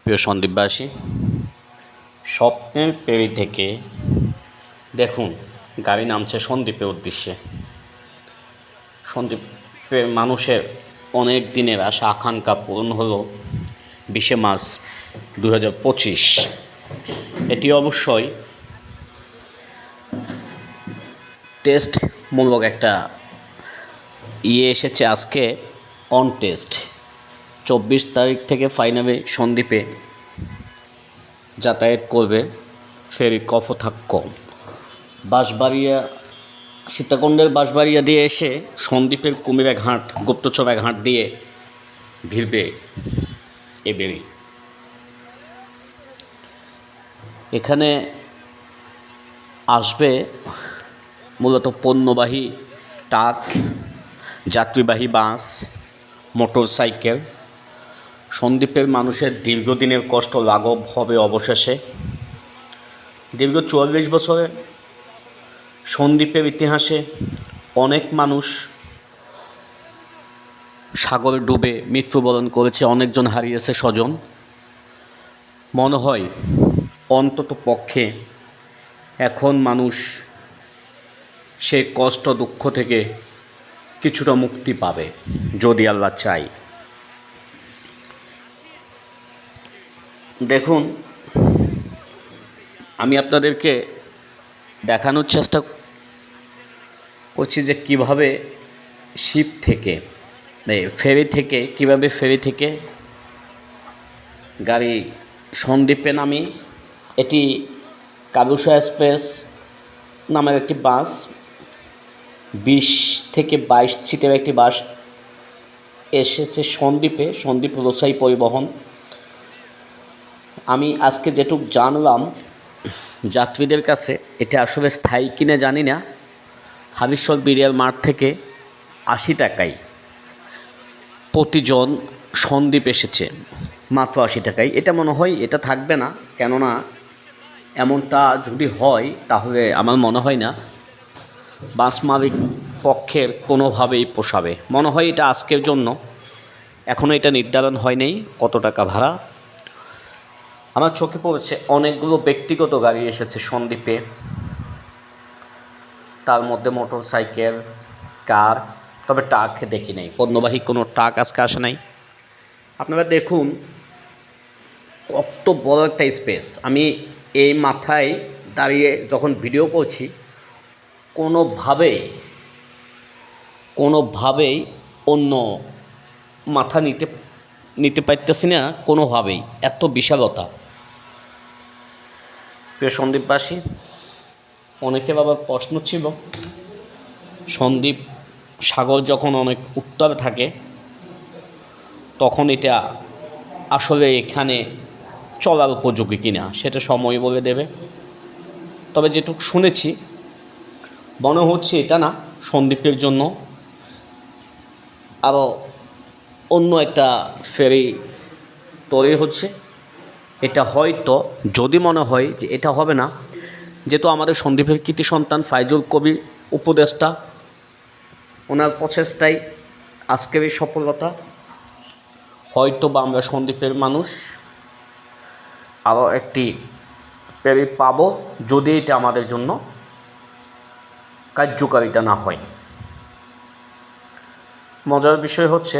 প্রিয় সন্দ্বীপবাসী, স্বপ্নের পেরি থেকে দেখুন গাড়ি নামছে সন্দ্বীপের উদ্দেশ্যে। সন্দ্বীপের মানুষের অনেক দিনের আশা আকাঙ্ক্ষা পূরণ হলো 20শে মার্চ 2025। এটি অবশ্যই টেস্টমূলক একটা এসেছে আজকে অন টেস্ট। 24 তারিখ থেকে ফাইনালে সন্দ্বীপে যাতায়াত করবে ফেরি কপোতাক্ষ বাঁশবাড়িয়া, সীতাকুণ্ডের বাঁশবাড়িয়া দিয়ে এসে সন্দ্বীপের কুমিরা ঘাট, গুপ্তচরা ঘাট দিয়ে ভিড়বে এ বেরি। এখানে আসবে মূলত পণ্যবাহী ট্রাক, যাত্রীবাহী বাস, মোটরসাইকেল। সন্দ্বীপের মানুষের দীর্ঘদিনের কষ্ট লাঘব হবে অবশেষে। দীর্ঘ 44 বছরে সন্দ্বীপের ইতিহাসে অনেক মানুষ সাগরে ডুবে মৃত্যুবরণ করেছে, অনেকজন হারিয়েছে স্বজন। মনে হয় অন্তত পক্ষে এখন মানুষ সেই কষ্ট দুঃখ থেকে কিছুটা মুক্তি পাবে যদি আল্লাহ চাই। দেখুন, আমি আপনাদেরকে দেখানোর চেষ্টা করছি যে কীভাবে শিপ থেকে ফেরি থেকে গাড়ি সন্দ্বীপে নামি। এটি কালুশা এক্সপ্রেস নামের একটি বাস, 20 থেকে 22 সিটের একটি বাস এসেছে সন্দ্বীপে, সন্দ্বীপ রোসাই পরিবহন। আমি আজকে যেটুকু জানলাম যাত্রীদের কাছে, এটা আসলে স্থায়ী কিনা জানি না। হালিশহর বিরিয়াল মাঠ থেকে 80 টাকায় প্রতিজন সন্দ্বীপ এসেছে, মাত্র 80 টাকায়। এটা মনে হয় এটা থাকবে না, কেননা এমনটা যদি হয় তাহলে আমার মনে হয় না বাস মালিক পক্ষের কোনোভাবেই পোষাবে। মনে হয় এটা আজকের জন্য, এখনও এটা নির্ধারণ হয়নি কত টাকা ভাড়া। আমার চোখে পড়েছে অনেকগুলো ব্যক্তিগত গাড়ি এসেছে সন্দ্বীপে, তার মধ্যে মোটরসাইকেল, কার, তবে ট্রাক দেখি নাই, পণ্যবাহী কোনো ট্রাক আজকে আসে নাই। আপনারা দেখুন কত বড় একটা স্পেস। আমি এই মাথায় দাঁড়িয়ে যখন ভিডিও করছি কোনোভাবেই অন্য মাথা নিতে পারতেছি না, কোনোভাবেই। এত বিশালতা। প্রিয় সন্দ্বীপবাসী, অনেকের আবার প্রশ্ন ছিল সন্দ্বীপ সাগর যখন অনেক উত্তরে থাকে তখন এটা আসলে এখানে চলার উপযোগী কিনা, সেটা সময় বলে দেবে। তবে যেটুকু শুনেছি মনে হচ্ছে এটা না, সন্দ্বীপের জন্য আরও অন্য একটা ফেরি তৈরি হচ্ছে। এটা হয়তো, যদি মনে হয় যে এটা হবে না, যেহেতু আমাদের সন্দ্বীপের কৃতি সন্তান ফাইজুল কবির উপদেষ্টা, ওনার প্রচেষ্টাই আজকের এই সফলতা। হয়তো বা আমরা সন্দ্বীপের মানুষ আরও একটি ফেরি পাবো, যদি এটা আমাদের জন্য কার্যকারিতা না হয়। মজার বিষয় হচ্ছে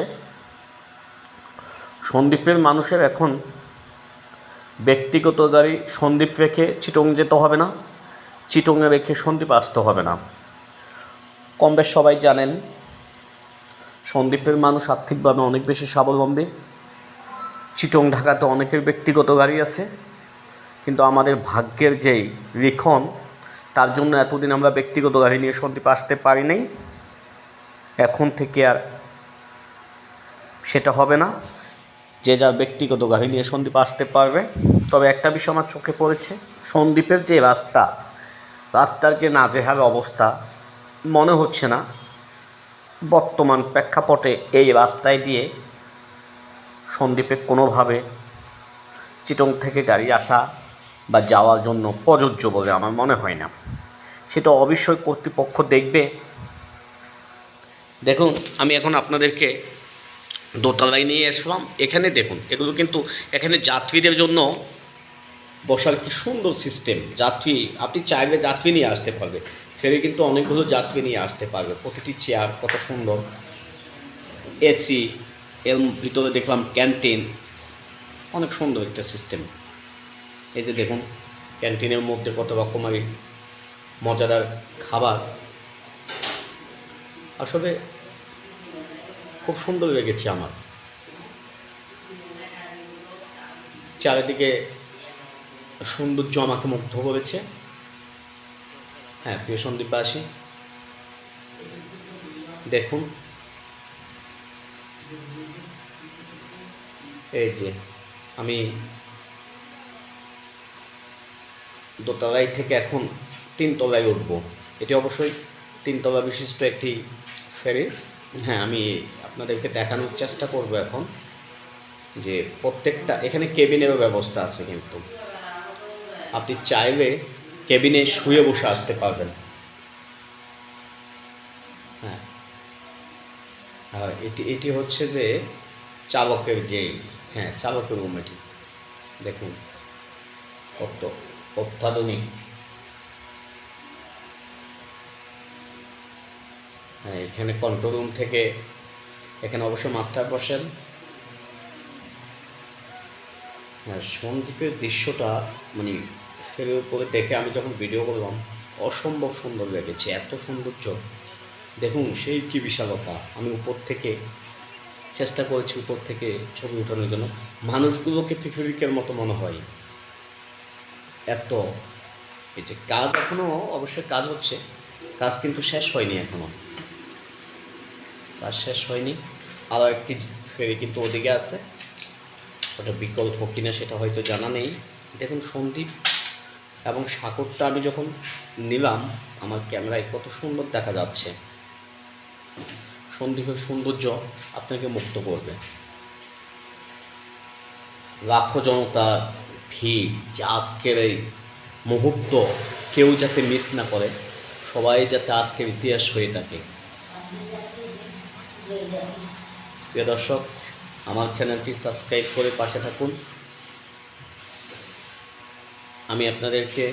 সন্দ্বীপের মানুষের এখন ব্যক্তিগত গাড়ি সন্দ্বীপ রেখে চিটং যেতে হবে না, চিটংয়ে রেখে সন্দ্বীপ আসতে হবে না। কম বেশ সবাই জানেন সন্দ্বীপের মানুষ আর্থিকভাবে অনেক বেশি স্বাবলম্বী। চিটং ঢাকাতে অনেকের ব্যক্তিগত গাড়ি আছে, কিন্তু আমাদের ভাগ্যের যেই লিখন, তার জন্য এতদিন আমরা ব্যক্তিগত গাড়ি নিয়ে সন্দ্বীপ আসতে পারি নাই। এখন থেকে আর সেটা হবে না, যে যার ব্যক্তিগত গাড়ি নিয়ে সন্দ্বীপ আসতে পারবে। তবে একটা বিষয় আমার চোখে পড়েছে, সন্দ্বীপের যে রাস্তার যে নাজেহাল অবস্থা, মনে হচ্ছে না বর্তমান প্রেক্ষাপটে এই রাস্তায় দিয়ে সন্দ্বীপে কোনোভাবে চিটং থেকে গাড়ি আসা বা যাওয়ার জন্য প্রযোজ্য বলে আমার মনে হয় না। সেটা অবশ্যই কর্তৃপক্ষ দেখবে। দেখুন, আমি এখন আপনাদেরকে দোতলায় নিয়ে আসলাম। এখানে দেখুন, এগুলো কিন্তু এখানে যাত্রীদের জন্য বসার কি সুন্দর সিস্টেম। যাত্রী আপনি চাইলে যাত্রী নিয়ে আসতে পারবে, ফেরি কিন্তু অনেকগুলো যাত্রী নিয়ে আসতে পারবে। প্রতিটি চেয়ার কত সুন্দর, এসি, এর ভিতরে দেখলাম ক্যান্টিন, অনেক সুন্দর একটা সিস্টেম। এই যে দেখুন, ক্যান্টিনের মধ্যে কত রকমারি মজাদার খাবার, আসলে খুব সুন্দর লেগেছে আমার। চারিদিকে সৌন্দর্য আমাকে মুগ্ধ করেছে। হ্যাঁ, প্রিয় সন্দীপবাসী, দেখুন এই যে আমি দোতলায় থেকে এখন তিনতলায় উঠব। এটি অবশ্যই তিনতলা বিশিষ্ট একটি ফেরি। হ্যাঁ, আমি আপনাদেরকে দেখানোর চেষ্টা করব এখন যে প্রত্যেকটা এখানে কেবিনেরও ব্যবস্থা আছে, কিন্তু আপনি চাইলে কেবিনে শুয়ে বসে আসতে পারবেন। হ্যাঁ, আর এটি হচ্ছে যে চালকের যেই, হ্যাঁ চালকের রুম। এটি দেখুন কত অত্যাধুনিক। হ্যাঁ, এখানে কন্ট্রোল রুম থেকে, এখানে অবশ্য মাস্টার বসেন। হ্যাঁ, সন্দ্বীপের দৃশ্যটা মানে ফেরির উপরে দেখে আমি যখন ভিডিও করলাম, অসম্ভব সুন্দর লেগেছে। এত সৌন্দর্য দেখুন, সেই কি বিশালতা। আমি উপর থেকে চেষ্টা করেছি উপর থেকে ছবি ওঠানোর জন্য। মানুষগুলোকে পৃথিবীকের মতো মনে হয় এত। এই যে কাজ এখনও অবশ্যই কাজ হচ্ছে, কাজ কিন্তু শেষ হয়নি এখনও, কাজ শেষ হয়নি। আরও একটি ফেরি কিন্তু ওদিকে আছে, ওটা বিকল্প কিনা সেটা হয়তো জানা নেই। দেখুন সন্দ্বীপ এবং সাগরটা আমি যখন নিলাম আমার ক্যামেরায় কত সুন্দর দেখা যাচ্ছে। সন্দ্বীপের সৌন্দর্য আপনাকে মুক্ত করবে। লাখো জনতার ভিড়, যে আজকের এই মুহূর্ত কেউ যাতে মিস না করে, সবাই যাতে আজকের ইতিহাস হয়ে থাকে। প্রিয় দর্শক, আমার চ্যানেলটি সাবস্ক্রাইব করে পাশে থাকুন। আমি আপনাদেরকে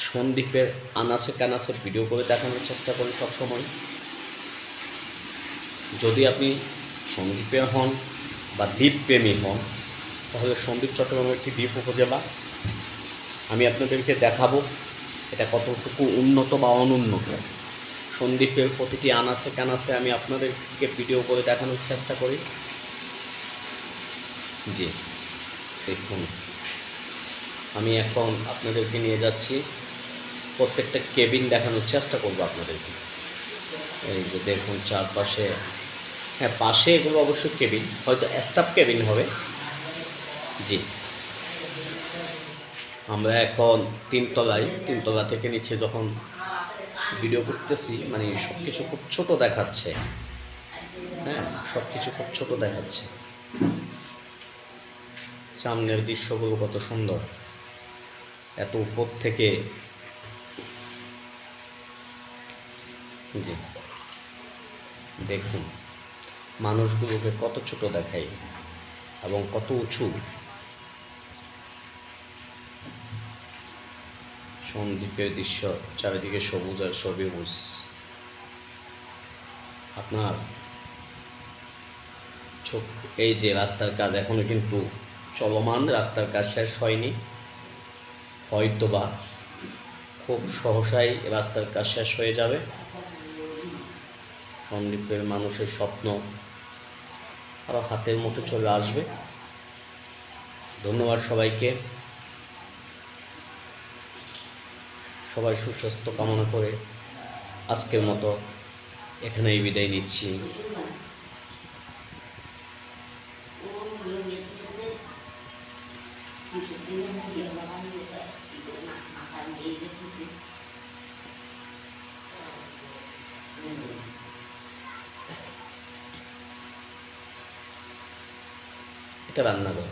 সন্দ্বীপের আনাচে কানাচে ভিডিও করে দেখানোর চেষ্টা করি সবসময়। যদি আপনি সন্দ্বীপের হন বা দ্বীপপ্রেমী হন, তাহলে সন্দ্বীপ চট্টগ্রামের একটি দ্বীপ উপজেলা। আমি আপনাদেরকে দেখাবো এটা কতটুকু উন্নত বা অনুন্নত। সন্দ্বীপের প্রতিটি আনাচে কানাচে আমি আপনাদেরকে ভিডিও করে দেখানোর চেষ্টা করি। জি দেখুন, আমি এখন আপনাদেরকে নিয়ে যাচ্ছি, প্রত্যেকটা কেবিন দেখানোর চেষ্টা করবো আপনাদেরকে। এই যে দেখুন চারপাশে, হ্যাঁ পাশে এগুলো অবশ্যই কেবিন, হয়তো স্টাফ কেবিন হবে। জি, আমরা এখন তিনতলায়, তিনতলা থেকে নিচে যখন ভিডিও করতেছি, মানে সব কিছু খুব ছোটো দেখাচ্ছে। হ্যাঁ, সব কিছু খুব ছোটো দেখাচ্ছে। সামনের দৃশ্যগুলো কত সুন্দর, এত উপর থেকে। জি দেখুন, মানুষগুলোকে কত ছোট দেখায় এবং কত উঁচু। সন্দ্বীপের দৃশ্য, চারিদিকে সবুজ আর সবুজ। আপনার চোখ, এই যে রাস্তার কাজ এখনো কিন্তু চলমান, রাস্তার কাজ শেষ হয়নি। হয়তোবা খুব সহসাই রাস্তার কাজ শেষ হয়ে যাবে। সন্দ্বীপের মানুষের স্বপ্ন আরও হাতের মুঠো চলে আসবে। ধন্যবাদ সবাইকে। সবাই সুস্বাস্থ্য কামনা করে আজকের মতো এখানেই বিদায় নিচ্ছি। এটা রান্নাঘর।